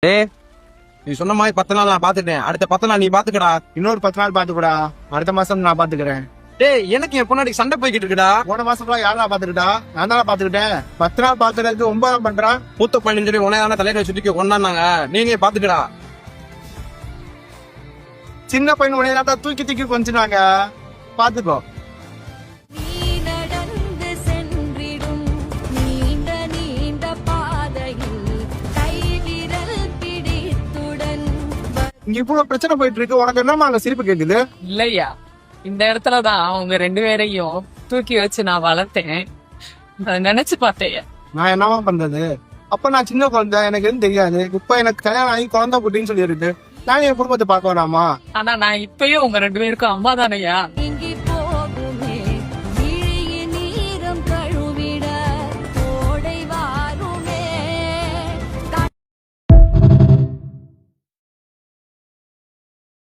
ஏய், நீ சொன்ன மாதிரி 10 நாள் நான் பாத்துட்டேன். அடுத்த 10 நாள் நீ பாத்துக்கடா. இன்னொரு 10 நாள் பாத்துக்கூடா. அடுத்த மாசம் நான் பாத்துக்கிறேன். டேய், எனக்கு என் பொண்ணாடி சண்டை போய்கிட்டு இருக்குடா. போன மாசம் யாரா பாத்துக்கிட்டா? நான் தானே பாத்துக்கிட்டேன். 10 நாள் பாத்துக்கிறதுக்கு 9 பண்றான். பூத்த பையன் சொல்லி உனைய தானே தலையில சுத்தி கொண்டாங்க. நீங்க பாத்துக்கடா. சின்ன பையன் உடனே தான் தூக்கி தூக்கி கொஞ்சினாங்க. பாத்துக்கோ. இங்க இவ்வளவு பிரச்சனை போயிட்டு இருக்கு. உனக்கு என்னமா அங்க சிரிப்பு கேக்குது? இல்லையா, இந்த இடத்துலதான் அவங்க 2 பேரையும் தூக்கி வச்சு நான் வளர்த்தேன். அதை நினைச்சு பார்த்தேன். நான் என்னவா பண்றது? அப்ப நான் சின்ன குழந்தை, எனக்கு எதுவும் தெரியாது. இப்ப எனக்கு கல்யாணம் ஆகி குழந்தை குட்டின்னு சொல்லிருக்கு. நான் என் குடும்பத்தை பார்க்க வேணாமா? ஆனா நான் இப்பயும் உங்க 2 பேருக்கும் அம்மா தானையா.